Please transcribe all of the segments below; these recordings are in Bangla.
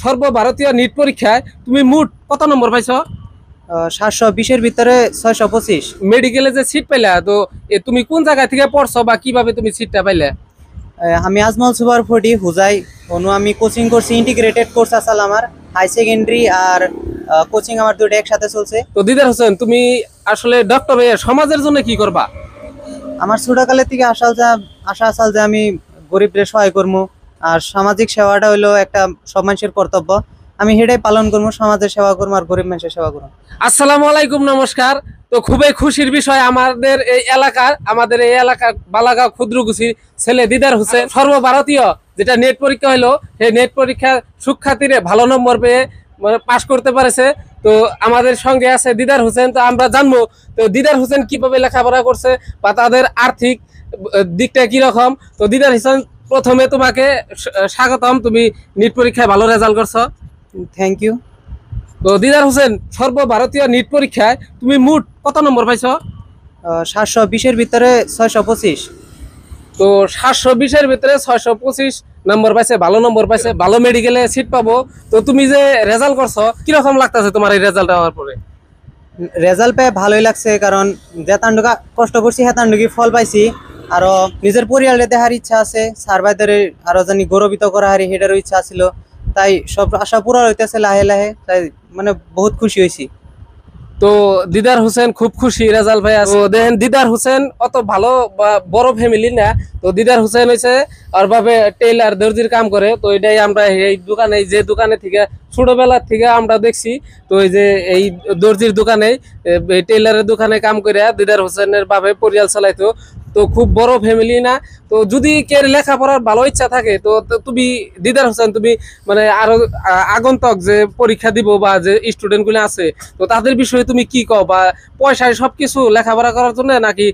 সর্বভারতীয় নিট পরীক্ষায় তুমি মোট কত নম্বর পাইছো? 720-এর ভিতরে 625। মেডিকেলে যে সিট পাইলা, তো তুমি কোন জায়গা থেকে পড়ছো বা কিভাবে তুমি সিটটা পাইলে? আমি আজমল সুপার ফোর্টি হুজাই অনু আমি কোচিং করছি, ইন্টিগ্রেটেড কোর্স আসল আমার হাই সেকেন্ডারি আর কোচিং আমার দুটো একসাথে চলছে। তো দিদার হোসেন, তুমি আসলে ডক্টর হয়ে সমাজের জন্য কি করবা? আমার ছোটকালের থেকে আশা আসাল যে আমি গরিবদের সহায় করবো, আর সামাজিক সেবাটা হলো একটা সব মানুষের কর্তব্য। আমি সেটাই পালন করবো, সমাজের সেবা করবো আর গরিব মানুষের সেবা করবো। আসসালামু আলাইকুম, নমস্কার। তো খুবই খুশির বিষয়, আমাদের এই এলাকার বালাগাঁও ক্ষুদ্রকুচির ছেলে দিদার হোসেন সর্বভারতীয় যেটা নেট পরীক্ষা হলো, সেই নেট পরীক্ষা সুখ্যাতিরে ভালো নম্বর পেয়ে পাশ করতে পারেছে। তো আমাদের সঙ্গে আছে দিদার হোসেন। তো আমরা জানবো তো দিদার হোসেন কিভাবে লেখাপড়া করছে বা তাদের আর্থিক দিকটা কিরকম। তো দিদার হোসেন, প্রথমে তোমাকে স্বাগতম, তুমি নিট পরীক্ষায় ভালো রেজাল্ট করছো। Thank you. তো দিদার হোসেন, সর্বভারতীয় নিট পরীক্ষায় তুমি মোট কত নম্বর পাইছো? 720-এর ভিতরে 625। তো 720-এর ভিতরে 625 নম্বর পাইছে, ভালো নম্বর পাইছে, ভালো মেডিকেলে সিট পাবো। তো তুমি যে রেজাল্ট করছো, কিরকম লাগতেছে তোমার এই রেজাল্ট হওয়ার পরে? রেজাল্ট পেয়ে ভালোই লাগছে, কারণ যেতান্ডুকা কষ্ট করছি হেতান্ডুকি ফল পাইছি। আরো নিজের পরিবারে দেখার ইচ্ছা আছে, স্যার ভাইদের আরো জানি গৌরবিত করা হারি সেটারও ইচ্ছা ছিল। তাই সব আশা পুরা হইতেছে লাহে লাহে, তাই মানে বহুত খুশি হয়েছি। তো দিদার হোসেন খুব খুশি রেজাল্ট ভাই। তো দেখেন, দিদার হোসেন অত ভালো বা বড় ফ্যামিলি না। তো দিদার হোসেন হয়েছে আর ভাবে টেইলার দর্জির কাম করে। তো এটাই আমরা এই দোকানে, যে দোকানে থেকে ছোটবেলার থেকে আমরা দেখছি, তো এই যে এই দর্জির দোকানে, টেইলারের দোকানে কাম করে দিদার হোসেনের ভাবে পরিয়াল চালাইতো। তো খুব বড় ফ্যামিলি না। তো যদি কে লেখাপড়ার ভালো ইচ্ছা থাকে, তো তুমি দিদার হোসেন, তুমি মানে আরো আগন্তক যে পরীক্ষা দিব বা যে স্টুডেন্ট গুলো আছে, তো তাদের বিষয়ে তুমি কি কও? বা পয়সায় সবকিছু লেখাপড়া করার জন্য, নাকি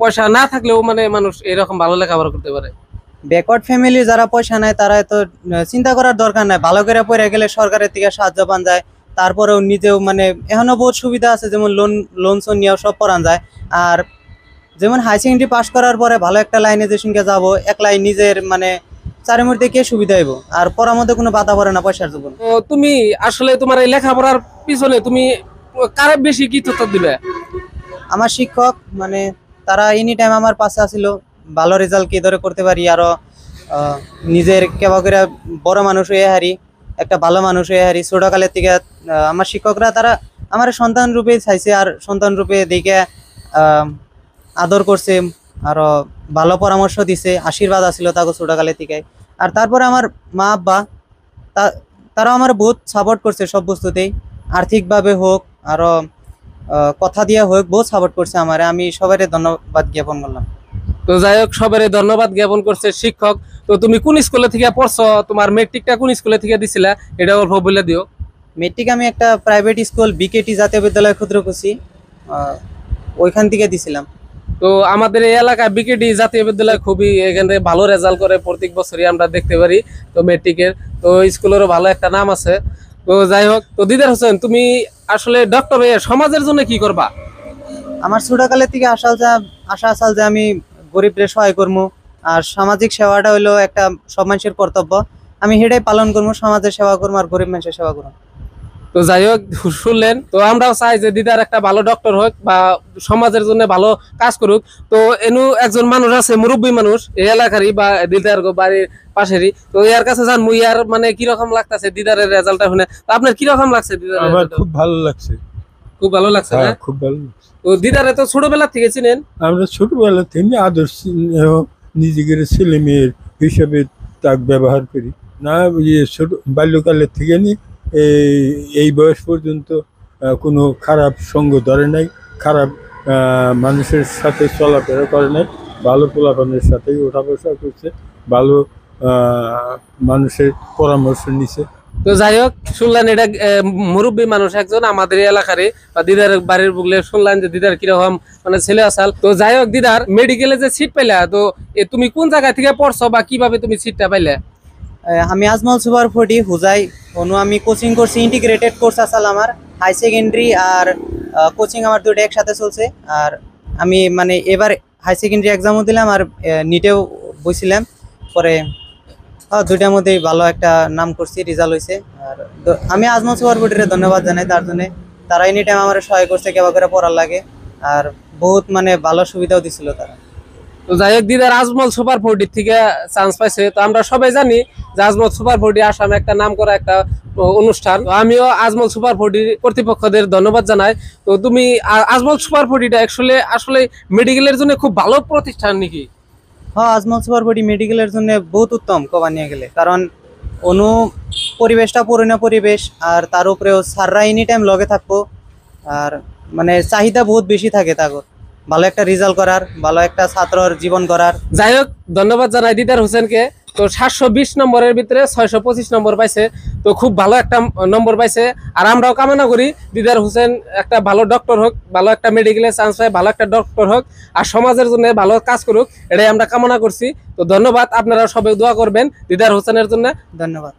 পয়সা না থাকলেও মানে মানুষ এরকম ভালো লেখাপড়া করতে পারে? ব্যাকওয়ার্ড ফ্যামিলি যারা পয়সা নেয় তারা তো চিন্তা করার দরকার নাই, ভালো করে পড়ে গেলে সরকারের থেকে সাহায্য পান যায়। তারপরেও নিজেও মানে এখনো বহুত সুবিধা আছে, যেমন লোন নিয়েও সব পড়ান যায়। আর যেমন হাই সেকেন্ডারি পাস করার পরে ভালো একটা লাইনে যে সঙ্গে যাবো, এক লাইন নিজের মানে চারের মধ্যে কে সুবিধা হইব, আর পড়ার মধ্যে কোনো বাধা পড়ে না পয়সার জন্য। তো তুমি আসলে তোমার এই লেখাপড়ার পিছনে তুমি কারে বেশি কি তথ্য দিবে? আমার শিক্ষক মানে তারা এনি টাইম আমার পাশে আসিল, ভালো রেজাল্ট কি ধরে করতে পারি, আরো নিজের কেবা করে বড় মানুষ হয়ে হারি, একটা ভালো মানুষ হয়ে হারি। ছোটকালের থেকে আমার শিক্ষকরা তারা আমার সন্তান রূপে চাইছে, আর সন্তান রূপে দেখে আদর করছে, আরো ভালো পরামর্শ দিছে, আশীর্বাদ আসিল তাকে ছোটকালের থেকে। আর তারপরে আমার মা আব্বা তারা আমার বহুত সাপোর্ট করছে সব বস্তুতেই, আর্থিকভাবে হোক, আরো কথা দিয়ে হোক, বহুত সাপোর্ট করছে আমার। আমি সবাই ধন্যবাদ জ্ঞাপন করলাম। তো যাই হোক, সবারই ধন্যবাদ জ্ঞাপন করছে শিক্ষক। তো তুমি কোন স্কুলে থেকে পড়ছো? তোমার মেট্রিকটা কোন স্কুলে থেকে দিছিলা, এটা অল্প বলে দিও। মেট্রিক আমি একটা প্রাইভেট স্কুল বিকেটি জাতীয় বিদ্যালয় ক্ষুদ্রকুচি, ওইখান থেকে দিছিলাম। তো আমাদের এই এলাকায় বিকেডি জাতীয় বিদ্যালয় খুবই এখানে ভালো রেজাল্ট করে, প্রত্যেক বছরই আমরা দেখতে পারি। তো মেট্রিকের তো স্কুলেরও ভালো একটা নাম আছে। তো যাই হোক, তো দিদার হোসেন, তুমি আসলে ডক্টর হয়ে সমাজের জন্য কি করবা? আমার ছোটকালের থেকে আশা আসাল যে আমি গরিবদের সহায় করবো, আর সামাজিক সেবাটা হলো একটা সব মানুষের কর্তব্য। আমি সেটাই পালন করবো, সমাজের সেবা করবো আর গরিব মানুষের সেবা করবো। তো যাই হোক, শুনলেন। তো আমরাও চাই যে দিদার একটা ভালো ডক্টর হোক বা সমাজের জন্য ভালো কাজ করুক। তো এনু একজন মানুষ আছে, মুরব্বী মানুষ, এই এলাকারই বা দিদার বাড়ির পাশেরই। তো ইয়ার কাছে যান, ইয়ার মানে কিরকম লাগতেছে দিদারের রেজাল্টটা শুনে? তো আপনার কিরকম লাগছে দিদার? আমার খুব ভালো লাগছে। খুব ভালো লাগছে না? খুব ভালো লাগছে। তো দিদারে তো ছোটবেলা থেকে চিনেন? আমরা ছোটবেলা থেকে আদর্শ নিজেদের ছেলে মেয়ের হিসেবে তাক ব্যবহার করি না। ছোট বাল্যকালের থেকে নিয়ে এই বয়স পর্যন্ত কোনো খারাপ সঙ্গ ধরে নাই, খারাপ মানুষের সাথে চলাফেরা করে নাই, ভালো পোলাপানের সাথেই ওঠা বসা করছে, ভালো মানুষের পরামর্শ নিছে। তো যাই হোক, শুনলেন, এটা মুরব্বী মানুষ একজন আমাদের এলাকারে বা দিদার বাড়ির বুকলে শুনলেন যে দিদার কিরকম মানে ছেলে আসাল। তো যাই হোক, দিদার মেডিকেলে যে সিট পাইলা, তো তুমি কোন জায়গা থেকে পড়ছো বা কিভাবে তুমি সিটটা পাইলে? আমি আজমল সুপার ফোর্টি হুজাই অনু আমি কোচিং করছি, ইন্টিগ্রেটেড কোর্স আসল আমার হাই সেকেন্ডারি আর কোচিং আমার দুটো একসাথে চলছে। আর আমি মানে এবার হাই সেকেন্ডারি এক্সামও দিলাম আর নিটেও বসছিলাম। পরে হ্যাঁ, দুইটার মধ্যেই ভালো একটা নাম করছি, রেজাল্ট হয়েছে। আর আমি আজমল সুপার বোর্ডের ধন্যবাদ জানাই তার জন্য। তারা এনি টাইম আমার সহায় করছে কেবা করে পড়ার লাগে, আর বহুত মানে ভালো সুবিধাও দিছিল তারা। তো যাই হোক, দিদার আজমল সুপার ফোর্টির থেকে চান্স পাইছে। তো আমরা সবাই জানি যে আজমল সুপার ফোর্টি আসামে একটা নাম করা একটা অনুষ্ঠান। তো আমিও আজমল সুপার ফোর্টির কর্তৃপক্ষদের ধন্যবাদ জানাই। তো তুমি আজমল সুপার ফোর্টিটা আসলে মেডিকেলের জন্য খুব ভালো প্রতিষ্ঠান নাকি? হ্যাঁ, আজমল সুপার বোর্ডি মেডিকেলের জন্য বহুত উত্তম কবা নিয়ে গেলে, কারণ অনু পরিবেশটা পুরনো পরিবেশ, আর তার উপরেও স্যাররা এনি টাইম লগে থাকবো। আর মানে চাহিদা বহুত বেশি থাকে তাগর ভালো একটা রেজাল্ট করার, ভালো একটা ছাত্রর জীবন করার। যাই হোক, ধন্যবাদ জানাই দিদার হোসেনকে। তো 720 নম্বরের ভিতরে 625 নম্বর পাইছে, তো খুব ভালো একটা নম্বর পাইছে। আর আমরাও কামনা করি দিদার হোসেন একটা ভালো ডক্টর হোক, ভালো একটা মেডিকেলের চান্স পায়, ভালো একটা ডক্টর হোক, আর সমাজের জন্য ভালো কাজ করুক, এটাই আমরা কামনা করছি। তো ধন্যবাদ, আপনারা সবাই দোয়া করবেন দিদার হোসেনের জন্য। ধন্যবাদ।